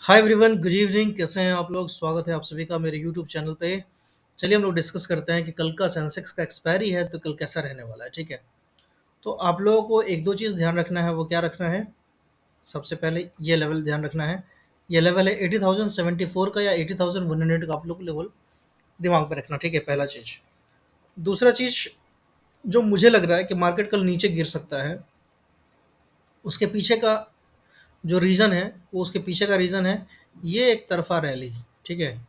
Hi everyone, good evening. कैसे हैं आप लोग? स्वागत है आप सभी का मेरे यूट्यूब चैनल पे। चलिए हम लोग डिस्कस करते हैं कि कल का सेंसेक्स का एक्सपायरी है तो कल कैसा रहने वाला है। ठीक है, तो आप लोगों को एक दो चीज़ ध्यान रखना है। वो क्या रखना है? सबसे पहले ये लेवल ध्यान रखना है। ये लेवल है 80,074 का या 80,100 का। आप लोग लेवल दिमाग में रखना। ठीक है, पहला चीज़। दूसरा चीज़, जो मुझे लग रहा है कि मार्केट कल नीचे गिर सकता है, उसके पीछे का जो रीज़न है, वो उसके पीछे का रीज़न है ये एक तरफा रैली। ठीक है,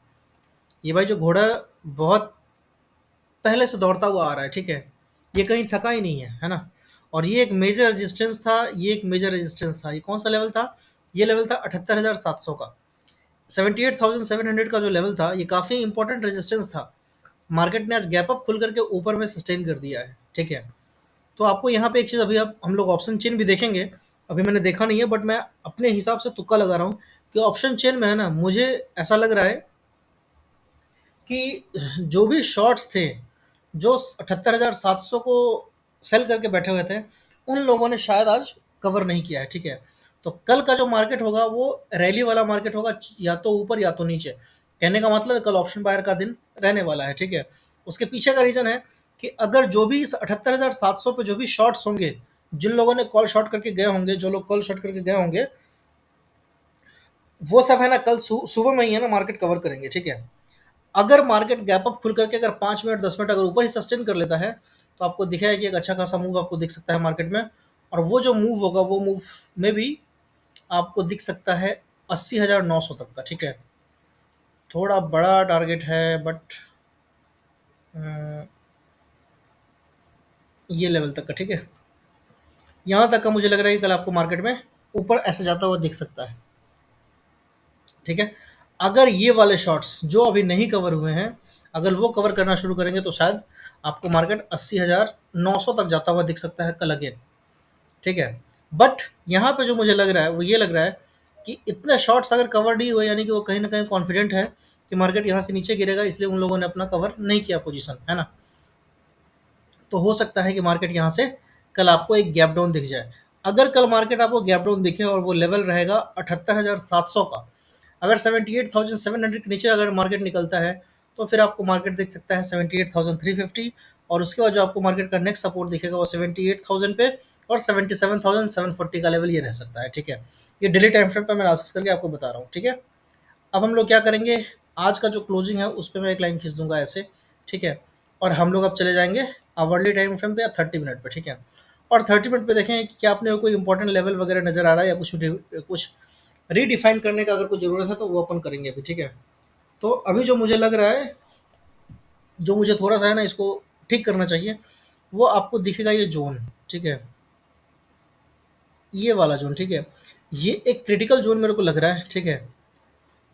ये भाई जो घोड़ा बहुत पहले से दौड़ता हुआ आ रहा है। ठीक है, ये कहीं थका ही नहीं है ना। और ये एक मेजर रेजिस्टेंस था, ये एक मेजर रेजिस्टेंस था। ये कौन सा लेवल था? ये लेवल था 78,700 का। 78,700 का जो लेवल था, ये काफ़ी इंपॉर्टेंट रेजिस्टेंस था। मार्केट ने आज गैप अप खुल करके ऊपर में सस्टेन कर दिया है। ठीक है, तो आपको यहाँ पे एक चीज़, अभी आप हम लोग ऑप्शन चेन भी देखेंगे। अभी मैंने देखा नहीं है, बट मैं अपने हिसाब से तुक्का लगा रहा हूँ कि ऑप्शन चेन में है ना, मुझे ऐसा लग रहा है कि जो भी शॉट्स थे, जो 78,700 को सेल करके बैठे हुए थे, उन लोगों ने शायद आज कवर नहीं किया है। ठीक है, तो कल का जो मार्केट होगा वो रैली वाला मार्केट होगा, या तो ऊपर या तो नीचे। कहने का मतलब है कल ऑप्शन बायर का दिन रहने वाला है। ठीक है, उसके पीछे का रीज़न है कि अगर जो भी इस 78,700 पे जो भी शॉट्स होंगे, जिन लोगों ने कॉल शॉर्ट करके गए होंगे, जो लोग कॉल शॉर्ट करके गए होंगे, वो सब है ना कल सुबह में ही है ना मार्केट कवर करेंगे। ठीक है, अगर मार्केट गैप अप खुल करके अगर 5 मिनट 10 मिनट अगर ऊपर ही सस्टेन कर लेता है, तो आपको दिखेगा कि एक अच्छा खासा मूव आपको दिख सकता है मार्केट में। और वो जो मूव होगा, वो मूव में भी आपको दिख सकता है 80,900 तक का। ठीक है, थोड़ा बड़ा टारगेट है, बट ये लेवल तक का। ठीक है, यहाँ तक का मुझे लग रहा है कि कल आपको मार्केट में ऊपर ऐसे जाता हुआ दिख सकता है। ठीक है, अगर ये वाले शॉट्स जो अभी नहीं कवर हुए हैं, अगर वो कवर करना शुरू करेंगे, तो शायद आपको मार्केट 80,900 तक जाता हुआ दिख सकता है कल अगेन। ठीक है, बट यहाँ पे जो मुझे लग रहा है वो ये लग रहा है कि इतने शॉट्स अगर कवर नहीं हुए, यानी कि वो कहीं ना कहीं कॉन्फिडेंट है कि मार्केट यहाँ से नीचे गिरेगा, इसलिए उन लोगों ने अपना कवर नहीं किया पोजीशन, है ना। तो हो सकता है कि मार्केट यहाँ से कल आपको एक गैप डाउन दिख जाए। अगर कल मार्केट आपको गैप डाउन दिखे और वो लेवल रहेगा 78,700 का, अगर 78,700 के नीचे अगर मार्केट निकलता है, तो फिर आपको मार्केट दिख सकता है 78,350। और उसके बाद जो आपको मार्केट का नेक्स्ट सपोर्ट दिखेगा वो 78,000 पे, और 77,740 का लेवल ये रह सकता है। ठीक है, ये डेली टाइम फ्रेम पर मैं एनालिसिस करके आपको बता रहा हूँ। ठीक है, अब हम लोग क्या करेंगे, आज का जो क्लोजिंग है उस पर मैं एक लाइन खींच दूंगा ऐसे। ठीक है, और हम लोग अब चले जाएंगे आवरली टाइम फ्रेम पे या 30 मिनट पे। ठीक है, और 30 मिनट पे देखें कि क्या आपने कोई इंपॉर्टेंट लेवल वगैरह नजर आ रहा है, या कुछ रीडिफाइन करने का अगर कोई ज़रूरत है तो वो अपन करेंगे अभी। ठीक है, तो अभी जो मुझे लग रहा है, जो मुझे थोड़ा सा है ना इसको ठीक करना चाहिए, वो आपको दिखेगा ये जोन। ठीक है, ये वाला जोन। ठीक है, ये एक क्रिटिकल जोन मेरे को लग रहा है। ठीक है,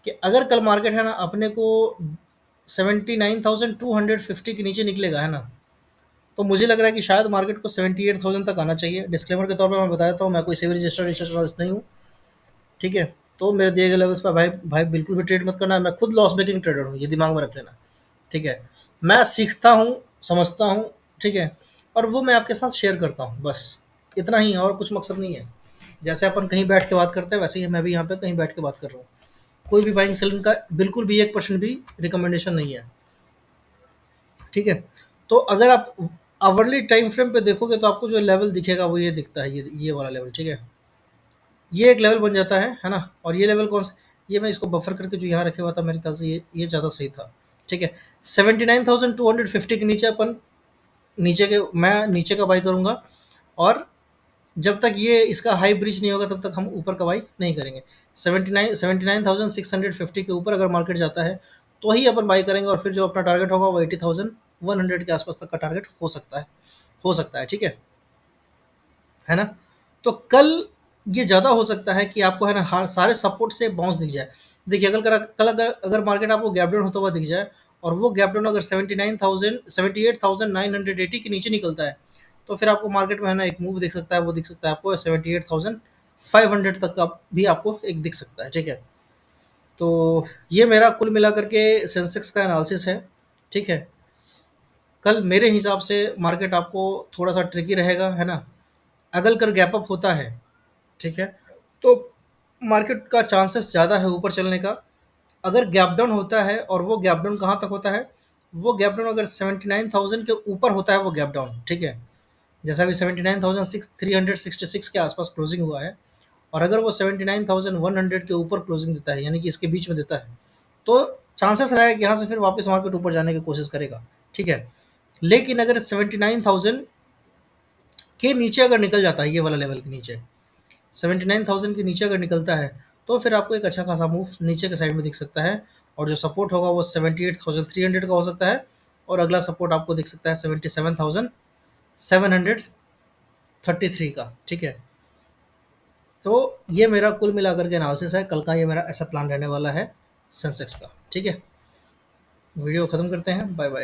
कि अगर कल मार्केट है ना अपने को 79,250 के नीचे निकलेगा, है ना, तो मुझे लग रहा है कि शायद मार्केट को 78,000 तक आना चाहिए। डिस्क्लेमर के तौर पर मैं बता देता हूँ, मैं कोई सिविल रजिस्टर रिसर्च नहीं हूँ। ठीक है, तो मेरे दिए गए लेवल्स पर भाई भाई बिल्कुल भी ट्रेड मत करना। मैं खुद लॉस मेकिंग ट्रेडर हूँ, ये दिमाग में रख लेना। ठीक है, मैं सीखता हूँ, समझता हूँ। ठीक है, और वो मैं आपके साथ शेयर करता हूँ, बस इतना ही है, और कुछ मकसद नहीं है। जैसे अपन कहीं बैठ के बात करते हैं, वैसे ही मैं भी यहाँ पे कहीं बैठ के बात कर रहा हूँ। कोई भी बाइंग सेलिंग का बिल्कुल भी 1% भी रिकमेंडेशन नहीं है। ठीक है, तो अगर आप आवरली टाइम फ्रेम पे देखोगे, तो आपको जो लेवल दिखेगा वो ये दिखता है, ये वाला लेवल। ठीक है, ये एक लेवल बन जाता है ना। और ये लेवल कौन सा? ये मैं इसको बफर करके जो यहाँ रखे हुआ था, मेरे ख्याल से ये ज़्यादा सही था। ठीक है, 79,250 के नीचे अपन मैं नीचे का बाई करूँगा। और जब तक ये इसका हाई ब्रीच नहीं होगा, तब तक हम ऊपर का बाई नहीं करेंगे। 79,650 के ऊपर अगर मार्केट जाता है, तो ही अपन बाई करेंगे। और फिर जो अपना टारगेट होगा वो 80,100 के आसपास तक का टारगेट हो सकता है, हो सकता है। ठीक है ना। तो कल ये ज़्यादा हो सकता है कि आपको है ना हर सारे सपोर्ट से बाउंस दिख जाए। देखिए, अगर कल अगर अगर मार्केट आपको गैप डाउन होता हुआ दिख जाए, और वो गैप डाउन अगर 78,980 के नीचे निकलता है, तो फिर आपको मार्केट में है ना एक मूव दिख सकता है। वो दिख सकता है आपको 78,500 तक का भी आपको एक दिख सकता है। ठीक है, तो ये मेरा कुल मिलाकर के सेंसेक्स का एनालिसिस है। ठीक है, कल मेरे हिसाब से मार्केट आपको थोड़ा सा ट्रिकी रहेगा, है ना। अगर कर गैप अप होता है, ठीक है, तो मार्केट का चांसेस ज़्यादा है ऊपर चलने का। अगर गैप डाउन होता है और वो गैप डाउन कहाँ तक होता है, वो गैप डाउन अगर 79,000 के ऊपर होता है वो गैप डाउन, ठीक है। जैसा अभी 79,366 के आसपास क्लोजिंग हुआ है, और अगर वो 79,100 के ऊपर क्लोजिंग देता है, यानी कि इसके बीच में देता है, तो चांसेस रहेगा कि यहाँ से फिर वापस मार्केट ऊपर जाने की कोशिश करेगा, ठीक है। लेकिन अगर 79,000 के नीचे अगर निकल जाता है, ये वाला लेवल के नीचे 79,000 के नीचे अगर निकलता है, तो फिर आपको एक अच्छा खासा मूव नीचे के साइड में दिख सकता है, और जो सपोर्ट होगा वो 78,300 का हो सकता है, और अगला सपोर्ट आपको दिख सकता है 77,733 का, ठीक है। तो ये मेरा कुल मिलाकर के एनालिसिस है, कल का ये मेरा ऐसा प्लान रहने वाला है सेंसेक्स का, ठीक है। वीडियो ख़त्म करते हैं, बाय बाय।